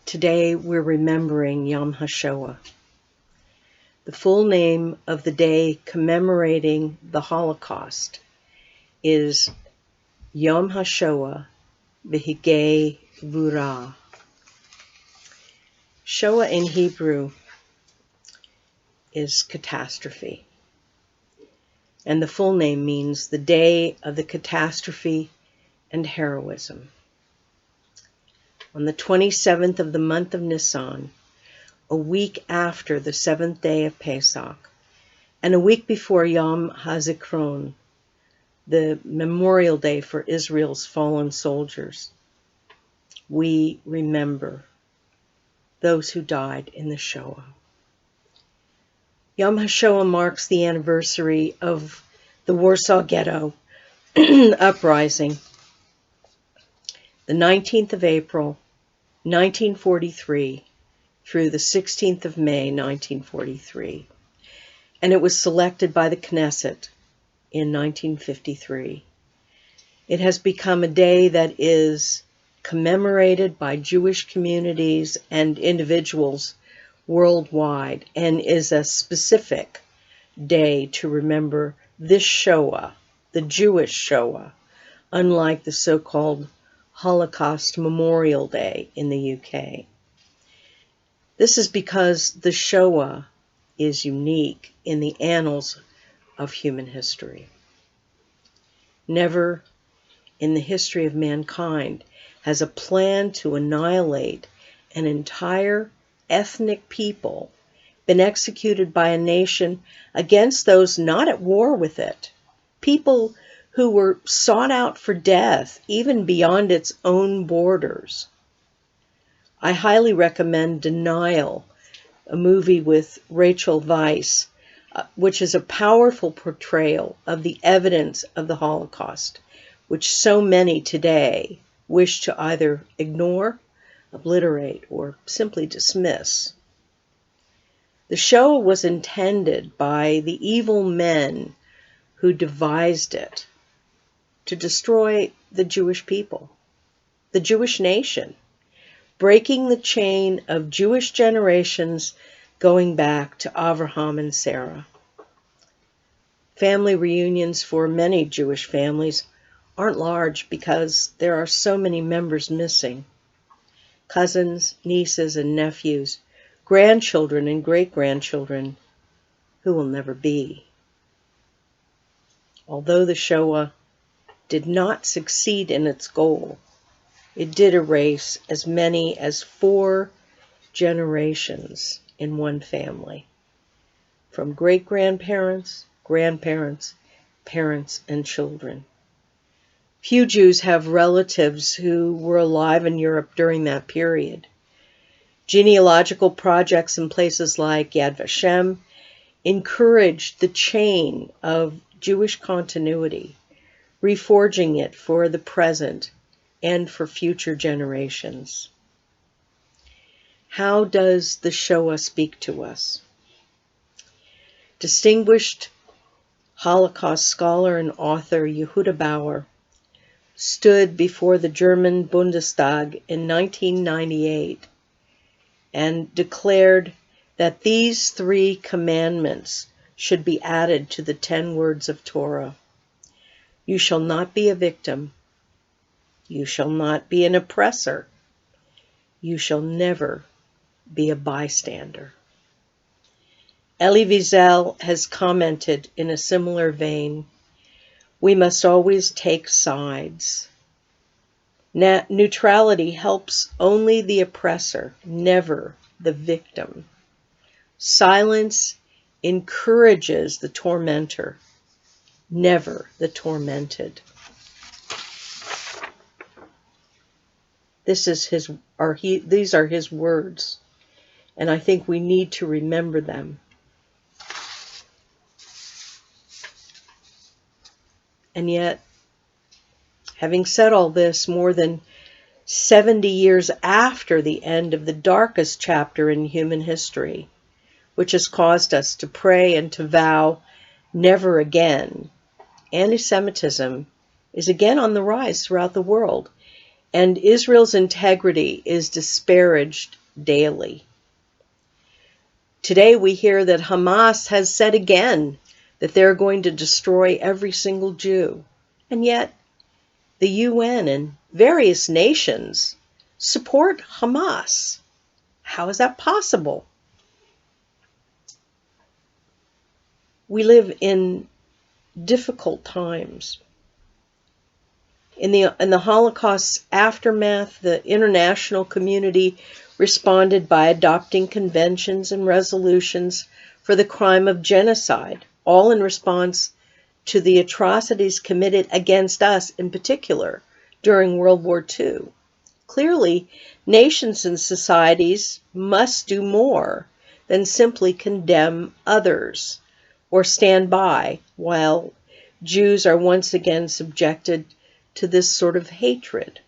Today we're remembering Yom HaShoah. The full name of the day commemorating the Holocaust is Yom HaShoah B'Higei Gvura. Shoah in Hebrew is catastrophe, and the full name means the day of the catastrophe and heroism. On the 27th of the month of Nisan, a week after the 7th day of Pesach, and a week before Yom HaZikaron, the memorial day for Israel's fallen soldiers, we remember those who died in the Shoah. Yom HaShoah marks the anniversary of the Warsaw Ghetto uprising, the 19th of April, 1943, through the 16th of May, 1943, and it was selected by the Knesset in 1953. It has become a day that is commemorated by Jewish communities and individuals worldwide, and is a specific day to remember this Shoah, the Jewish Shoah, unlike the so-called Holocaust Memorial Day in the UK. This is because the Shoah is unique in the annals of human history. Never in the history of mankind has a plan to annihilate an entire ethnic people been executed by a nation against those not at war with it, people who were sought out for death even beyond its own borders. I highly recommend Denial, a movie with Rachel Weisz, which is a powerful portrayal of the evidence of the Holocaust, which so many today wish to either ignore, obliterate, or simply dismiss. The Shoah was intended by the evil men who devised it to destroy the Jewish people, the Jewish nation, breaking the chain of Jewish generations going back to Abraham and Sarah. Family reunions for many Jewish families aren't large because there are so many members missing. Cousins, nieces, and nephews, grandchildren and great-grandchildren who will never be. Although the Shoah did not succeed in its goal, it did erase as many as 4 generations in one family, from great-grandparents, grandparents, parents, and children. Few Jews have relatives who were alive in Europe during that period. Genealogical projects in places like Yad Vashem encouraged the chain of Jewish continuity, reforging it for the present and for future generations. How does the Shoah speak to us? Distinguished Holocaust scholar and author Yehuda Bauer stood before the German Bundestag in 1998 and declared that these 3 commandments should be added to the 10 words of Torah. You shall not be a victim. You shall not be an oppressor. You shall never be a bystander. Elie Wiesel has commented in a similar vein, we must always take sides. Neutrality helps only the oppressor, never the victim. Silence encourages the tormentor, never the tormented. These are his words, and I think we need to remember them. And yet, having said all this, more than 70 years after the end of the darkest chapter in human history, which has caused us to pray and to vow never again, anti-Semitism is again on the rise throughout the world, and Israel's integrity is disparaged daily. Today we hear that Hamas has said again that they're going to destroy every single Jew, and yet the UN and various nations support Hamas. How is that possible? We live in difficult times. In the Holocaust's aftermath, the international community responded by adopting conventions and resolutions for the crime of genocide, all in response to the atrocities committed against us in particular during World War II. Clearly, nations and societies must do more than simply condemn others or stand by while Jews are once again subjected to this sort of hatred.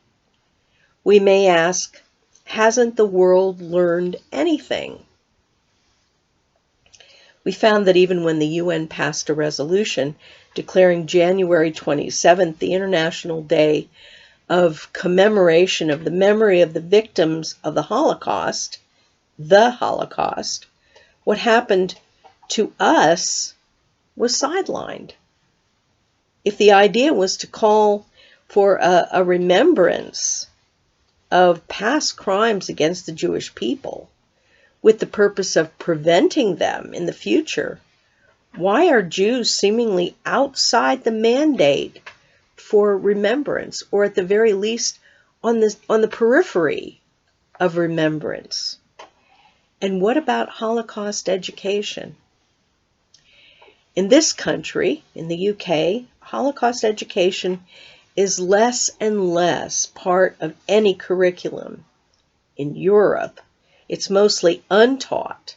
We may ask, hasn't the world learned anything? We found that even when the UN passed a resolution declaring January 27th the International Day of Commemoration of the Memory of the Victims of the Holocaust, what happened to us was sidelined. If the idea was to call for a remembrance of past crimes against the Jewish people with the purpose of preventing them in the future, why are Jews seemingly outside the mandate for remembrance, or at the very least on the periphery of remembrance? And what about Holocaust education? In this country, in the UK, Holocaust education is less and less part of any curriculum. In Europe, it's mostly untaught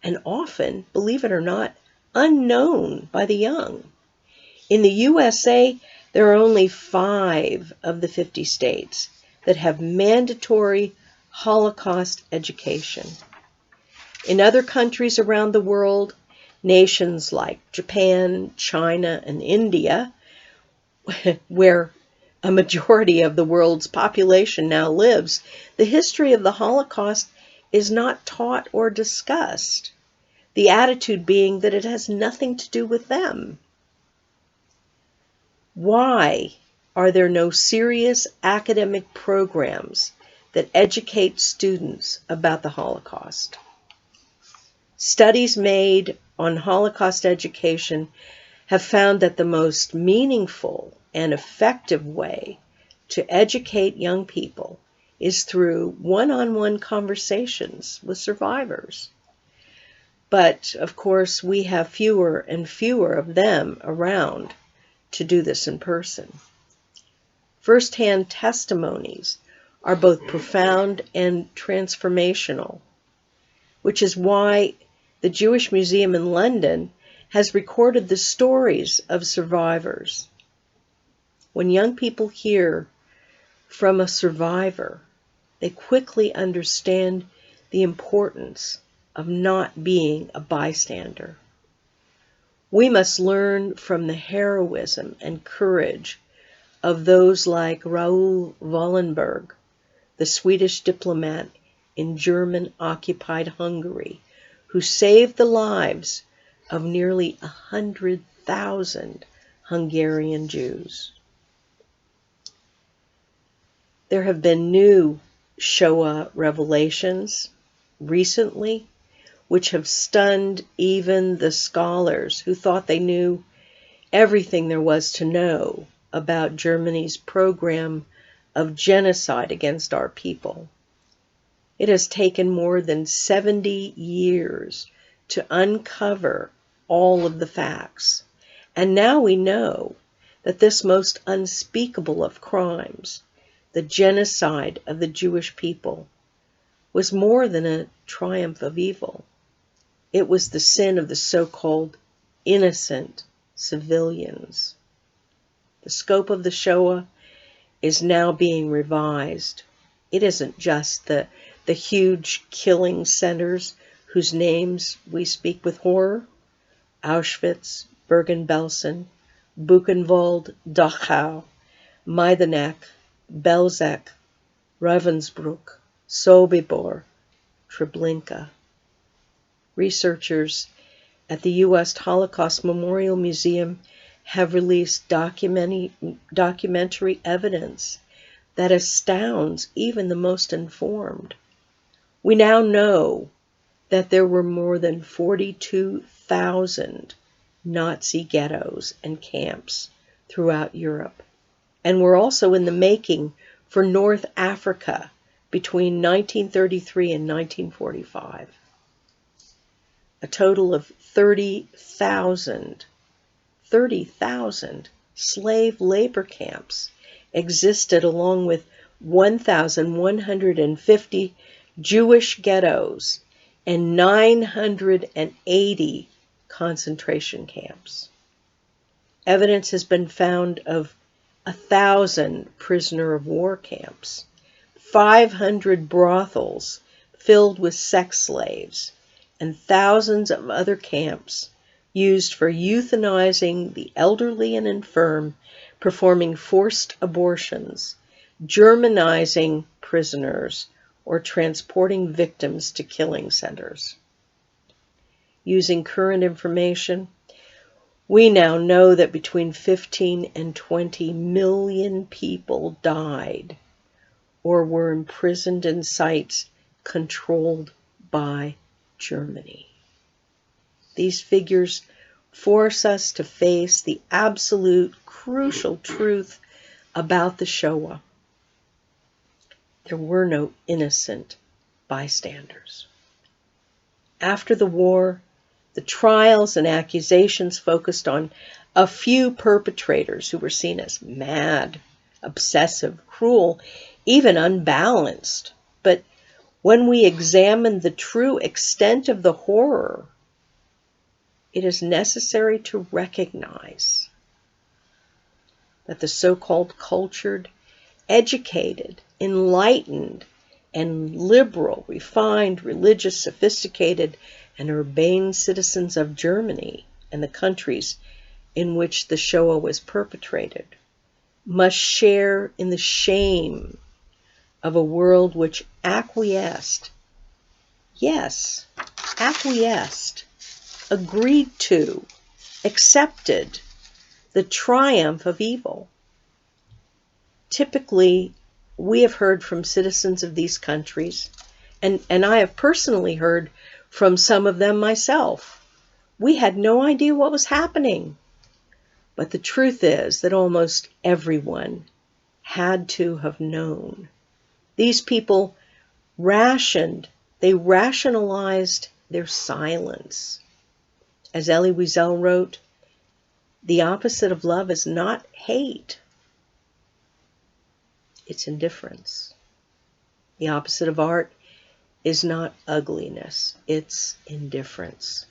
and often, believe it or not, unknown by the young. In the USA, there are only 5 of the 50 states that have mandatory Holocaust education. In other countries around the world, nations like Japan, China, and India, where a majority of the world's population now lives, the history of the Holocaust is not taught or discussed, the attitude being that it has nothing to do with them. Why are there no serious academic programs that educate students about the Holocaust? Studies made on Holocaust education have found that the most meaningful and effective way to educate young people is through one-on-one conversations with survivors. But, of course, we have fewer and fewer of them around to do this in person. First-hand testimonies are both profound and transformational, which is why the Jewish Museum in London has recorded the stories of survivors. When young people hear from a survivor, they quickly understand the importance of not being a bystander. We must learn from the heroism and courage of those like Raoul Wallenberg, the Swedish diplomat in German-occupied Hungary, who saved the lives of nearly 100,000 Hungarian Jews. There have been new Shoah revelations recently, which have stunned even the scholars who thought they knew everything there was to know about Germany's program of genocide against our people. It has taken more than 70 years to uncover all of the facts, and now we know that this most unspeakable of crimes, the genocide of the Jewish people, was more than a triumph of evil. It was the sin of the so-called innocent civilians. The scope of the Shoah is now being revised. It isn't just the huge killing centers whose names we speak with horror: Auschwitz, Bergen-Belsen, Buchenwald, Dachau, Majdanek, Belzec, Ravensbrück, Sobibor, Treblinka. Researchers at the U.S. Holocaust Memorial Museum have released documentary evidence that astounds even the most informed. We now know that there were more than 42,000 Nazi ghettos and camps throughout Europe, and were also in the making for North Africa between 1933 and 1945. A total of 30,000 slave labor camps existed, along with 1,150 Jewish ghettos and 980 concentration camps. Evidence has been found of 1,000 prisoner of war camps, 500 brothels filled with sex slaves, and thousands of other camps used for euthanizing the elderly and infirm, performing forced abortions, Germanizing prisoners, or transporting victims to killing centers. Using current information, we now know that between 15 and 20 million people died or were imprisoned in sites controlled by Germany. These figures force us to face the absolute crucial truth about the Shoah. There were no innocent bystanders. After the war, the trials and accusations focused on a few perpetrators who were seen as mad, obsessive, cruel, even unbalanced. But when we examine the true extent of the horror, it is necessary to recognize that the so-called cultured, educated, enlightened, and liberal, refined, religious, sophisticated, and urbane citizens of Germany and the countries in which the Shoah was perpetrated must share in the shame of a world which acquiesced, yes, acquiesced, agreed to, accepted the triumph of evil. Typically, we have heard from citizens of these countries, and I have personally heard from some of them myself. We had no idea what was happening. But the truth is that almost everyone had to have known. These people rationalized their silence. As Elie Wiesel wrote, the opposite of love is not hate. It's indifference. The opposite of art is not ugliness. It's indifference.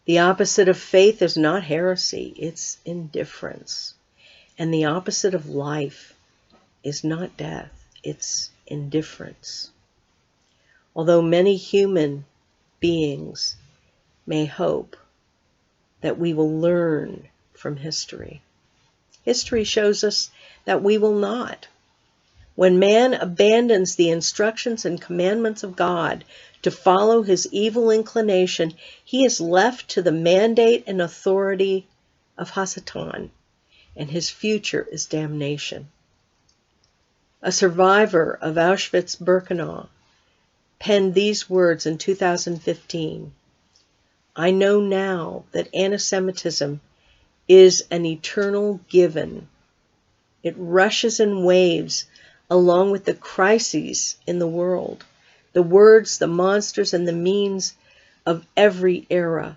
The opposite of faith is not heresy. It's indifference. And the opposite of life is not death. It's indifference. Although many human beings may hope that we will learn from history, history shows us that we will not. When man abandons the instructions and commandments of God to follow his evil inclination, he is left to the mandate and authority of Hasatan, and his future is damnation. A survivor of Auschwitz-Birkenau penned these words in 2015. I know now that anti-Semitism is an eternal given. It rushes in waves along with the crises in the world, the words, the monsters, and the means of every era.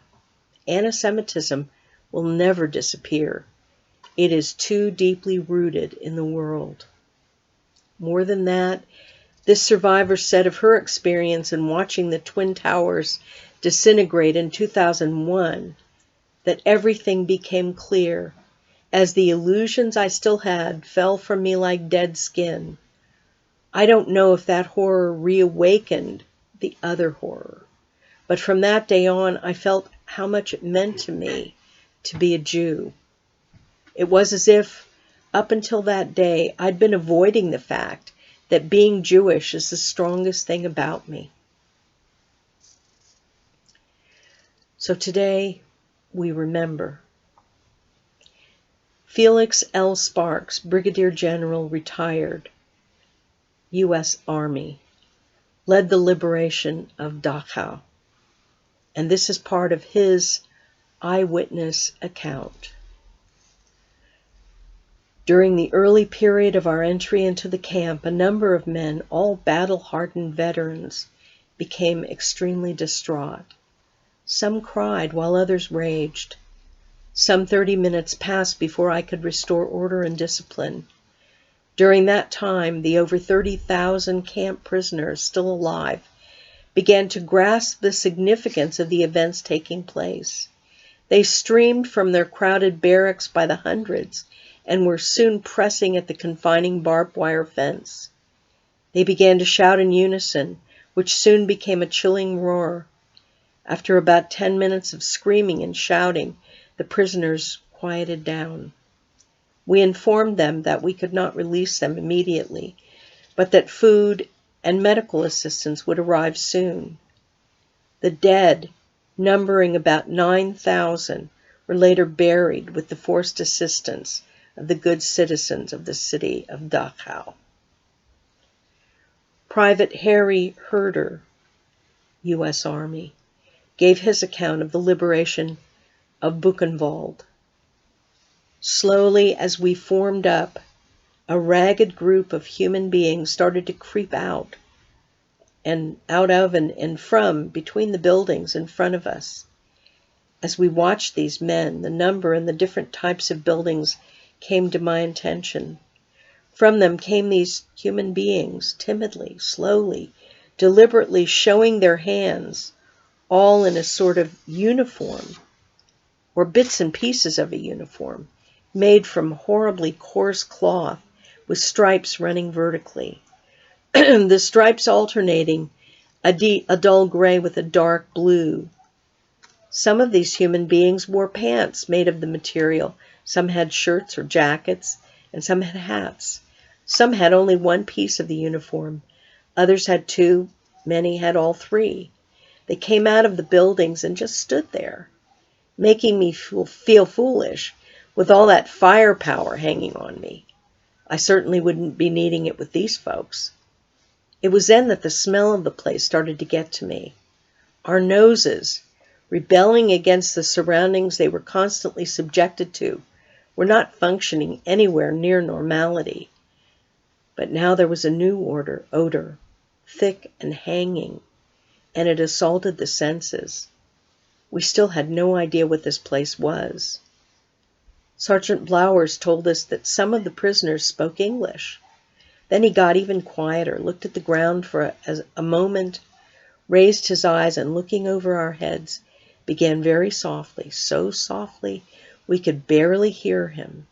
Anti-Semitism will never disappear. It is too deeply rooted in the world. More than that, this survivor said of her experience in watching the Twin Towers disintegrate in 2001, that everything became clear as the illusions I still had fell from me like dead skin. I don't know if that horror reawakened the other horror, but from that day on, I felt how much it meant to me to be a Jew. It was as if Up until that day, I'd been avoiding the fact that being Jewish is the strongest thing about me. So today, we remember. Felix L. Sparks, Brigadier General, retired, U.S. Army, led the liberation of Dachau. And this is part of his eyewitness account. During the early period of our entry into the camp, a number of men, all battle-hardened veterans, became extremely distraught. Some cried while others raged. Some 30 minutes passed before I could restore order and discipline. During that time, the over 30,000 camp prisoners still alive began to grasp the significance of the events taking place. They streamed from their crowded barracks by the hundreds and were soon pressing at the confining barbed wire fence. They began to shout in unison, which soon became a chilling roar. After about 10 minutes of screaming and shouting, the prisoners quieted down. We informed them that we could not release them immediately, but that food and medical assistance would arrive soon. The dead, numbering about 9,000, were later buried with the forced assistance of the good citizens of the city of Dachau. Private Harry Herder, U.S. Army, gave his account of the liberation of Buchenwald. Slowly, as we formed up, a ragged group of human beings started to creep out of and from between the buildings in front of us. As we watched these men, the number and the different types of buildings came to my attention. From them came these human beings, timidly, slowly, deliberately showing their hands, all in a sort of uniform, or bits and pieces of a uniform, made from horribly coarse cloth with stripes running vertically. The stripes alternating, a dull gray with a dark blue. Some of these human beings wore pants made of the material. Some had shirts or jackets, and some had hats. Some had only one piece of the uniform. Others had two. Many had all three. They came out of the buildings and just stood there, making me feel foolish with all that firepower hanging on me. I certainly wouldn't be needing it with these folks. It was then that the smell of the place started to get to me. Our noses, rebelling against the surroundings they were constantly subjected to, were not functioning anywhere near normality. But now there was a new odor, thick and hanging, and it assaulted the senses. We still had no idea what this place was. Sergeant Blowers told us that some of the prisoners spoke English. Then he got even quieter, looked at the ground for a moment, raised his eyes, and looking over our heads, began very softly, so softly we could barely hear him.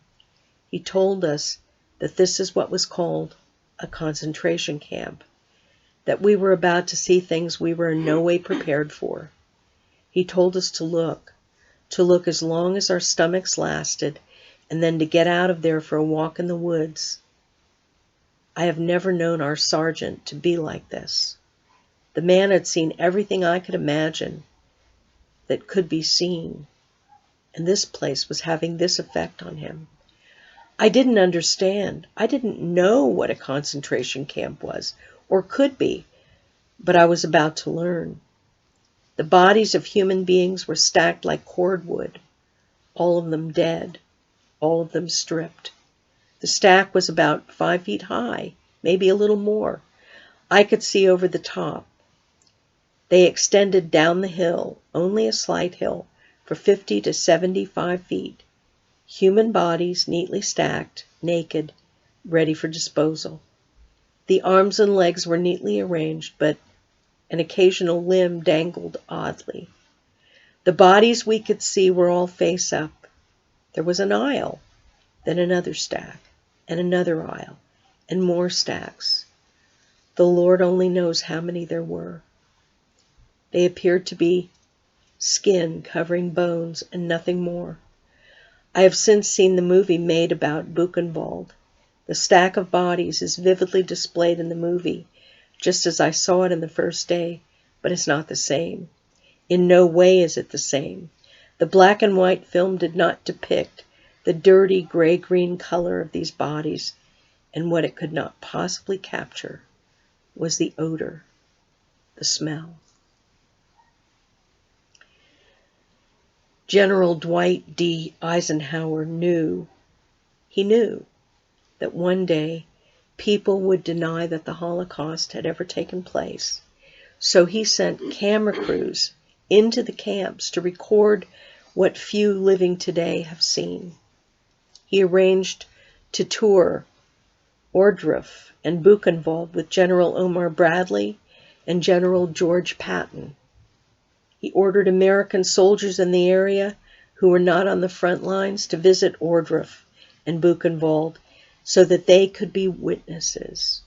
He told us that this is what was called a concentration camp, that we were about to see things we were in no way prepared for. He told us to look as long as our stomachs lasted, and then to get out of there for a walk in the woods. I have never known our sergeant to be like this. The man had seen everything I could imagine that could be seen, and this place was having this effect on him. I didn't understand. I didn't know what a concentration camp was, or could be, but I was about to learn. The bodies of human beings were stacked like cordwood, all of them dead, all of them stripped. The stack was about 5 feet high, maybe a little more. I could see over the top. They extended down the hill, only a slight hill, for 50 to 75 feet. Human bodies neatly stacked, naked, ready for disposal. The arms and legs were neatly arranged, but an occasional limb dangled oddly. The bodies we could see were all face up. There was an aisle, then another stack, and another aisle, and more stacks. The Lord only knows how many there were. They appeared to be skin covering bones and nothing more. I have since seen the movie made about Buchenwald. The stack of bodies is vividly displayed in the movie, just as I saw it in the first day, but it's not the same. In no way is it the same. The black and white film did not depict the dirty gray-green color of these bodies, and what it could not possibly capture was the odor, the smell. General Dwight D. Eisenhower knew that one day people would deny that the Holocaust had ever taken place. So he sent camera crews into the camps to record what few living today have seen. He arranged to tour Ohrdruf and Buchenwald with General Omar Bradley and General George Patton. He ordered American soldiers in the area who were not on the front lines to visit Ohrdruf and Buchenwald so that they could be witnesses.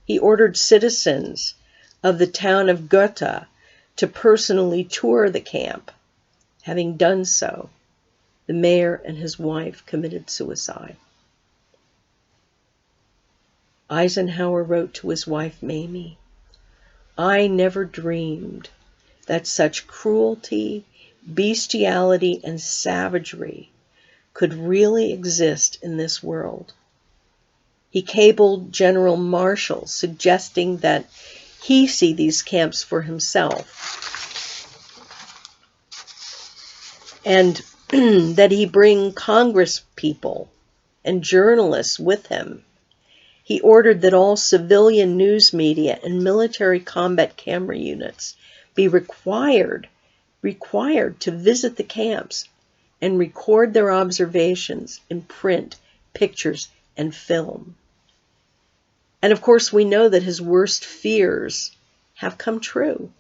He ordered citizens of the town of Gotha to personally tour the camp. Having done so, the mayor and his wife committed suicide. Eisenhower wrote to his wife Mamie, "I never dreamed that such cruelty, bestiality, and savagery could really exist in this world." He cabled General Marshall suggesting that he see these camps for himself and that he bring Congress people and journalists with him. He ordered that all civilian news media and military combat camera units be required to visit the camps and record their observations in print, pictures, and film. And of course, we know that his worst fears have come true.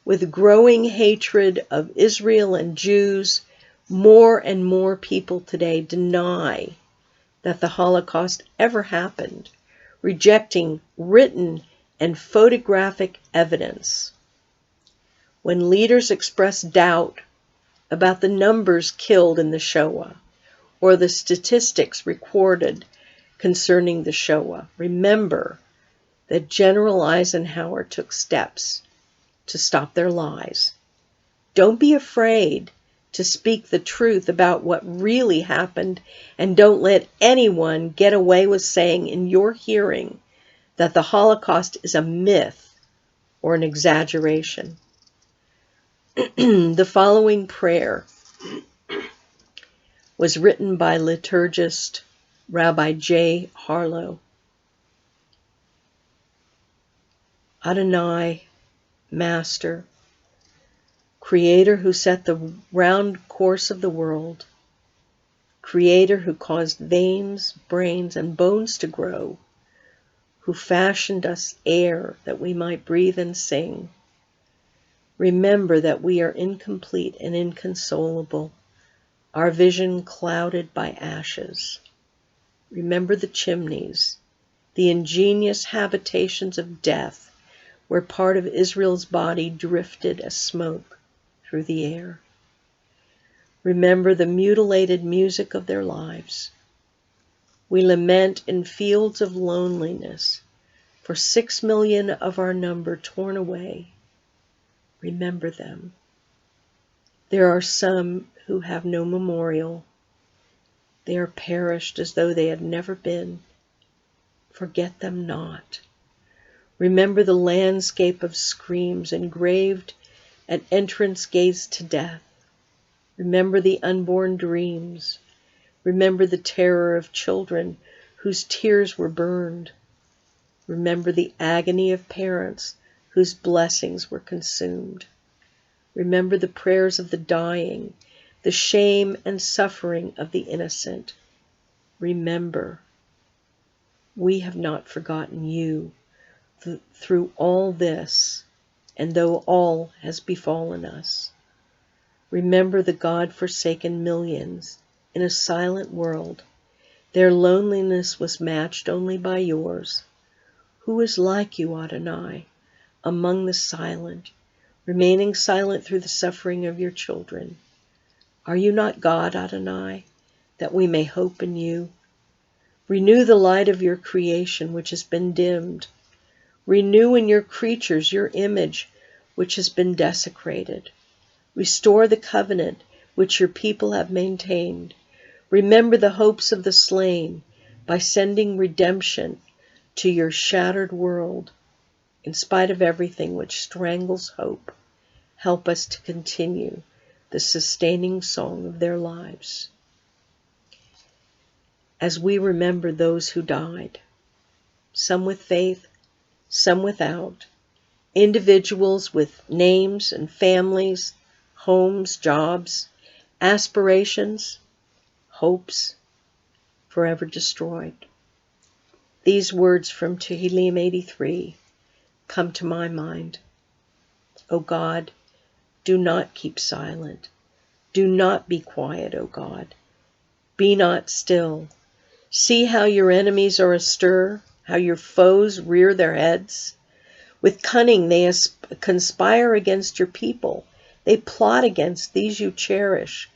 With growing hatred of Israel and Jews, more and more people today deny that the Holocaust ever happened, rejecting written and photographic evidence. When leaders express doubt about the numbers killed in the Shoah or the statistics recorded concerning the Shoah, remember that General Eisenhower took steps to stop their lies. Don't be afraid to speak the truth about what really happened, and don't let anyone get away with saying in your hearing that the Holocaust is a myth or an exaggeration. The following prayer was written by liturgist Rabbi J. Harlow. Adonai, Master, Creator who set the round course of the world, Creator who caused veins, brains, and bones to grow, who fashioned us air that we might breathe and sing. Remember that we are incomplete and inconsolable, our vision clouded by ashes. Remember the chimneys, the ingenious habitations of death, where part of Israel's body drifted as smoke through the air. Remember the mutilated music of their lives. We lament in fields of loneliness for 6 million of our number torn away. Remember them. There are some who have no memorial. They are perished as though they had never been. Forget them not. Remember the landscape of screams engraved at entrance gates to death. Remember the unborn dreams. Remember the terror of children whose tears were burned. Remember the agony of parents whose blessings were consumed. Remember the prayers of the dying, the shame and suffering of the innocent. Remember, we have not forgotten you through all this, and though all has befallen us. Remember the God-forsaken millions in a silent world. Their loneliness was matched only by yours. Who is like you, Adonai, among the silent, remaining silent through the suffering of your children? Are you not God, Adonai, that we may hope in you? Renew the light of your creation, which has been dimmed. Renew in your creatures your image, which has been desecrated. Restore the covenant which your people have maintained. Remember the hopes of the slain by sending redemption to your shattered world. In spite of everything which strangles hope, help us to continue the sustaining song of their lives. As we remember those who died, some with faith, some without, individuals with names and families, homes, jobs, aspirations, hopes, forever destroyed. These words from Tehillim 83 come to my mind. O God, do not keep silent. Do not be quiet, O God. Be not still. See how your enemies are astir, how your foes rear their heads. With cunning they conspire against your people. They plot against these you cherish.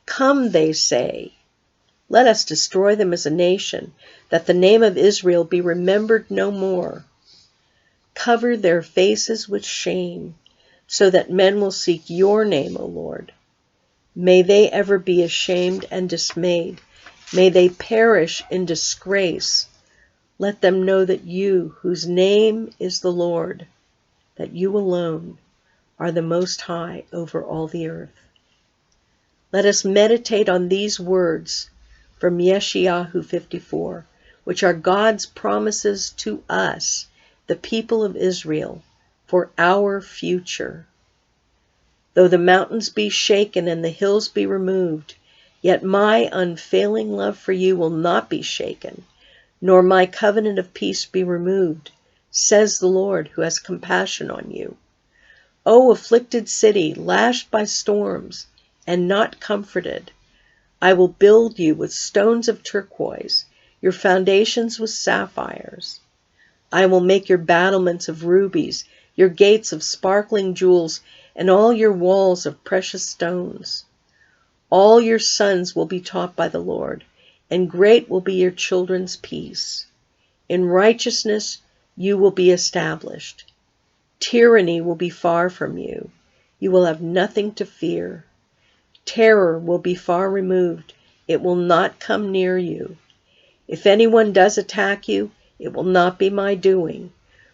Come, they say, let us destroy them as a nation, that the name of Israel be remembered no more. Cover their faces with shame, so that men will seek your name, O Lord. May they ever be ashamed and dismayed. May they perish in disgrace. Let them know that you, whose name is the Lord, that you alone are the Most High over all the earth. Let us meditate on these words from Yeshayahu 54, which are God's promises to us, the people of Israel, for our future. Though the mountains be shaken and the hills be removed, yet my unfailing love for you will not be shaken, nor my covenant of peace be removed, says the Lord, who has compassion on you. O afflicted city, lashed by storms and not comforted, I will build you with stones of turquoise, your foundations with sapphires. I will make your battlements of rubies, your gates of sparkling jewels, and all your walls of precious stones. All your sons will be taught by the Lord, and great will be your children's peace. In righteousness you will be established. Tyranny will be far from you. You will have nothing to fear. Terror will be far removed. It will not come near you. If anyone does attack you, it will not be my doing.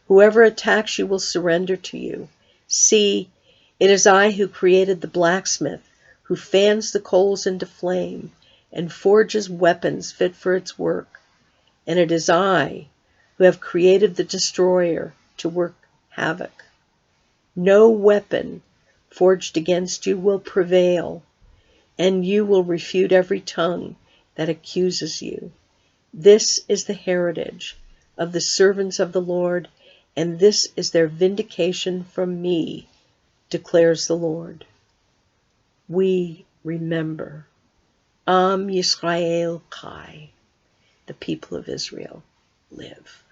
Whoever attacks you will surrender to you. See, it is I who created the blacksmith, who fans the coals into flame and forges weapons fit for its work. And it is I who have created the destroyer to work havoc. No weapon forged against you will prevail, and you will refute every tongue that accuses you. This is the heritage of the servants of the Lord, and this is their vindication from me, declares the Lord. We remember. Am Yisrael Chai, the people of Israel live.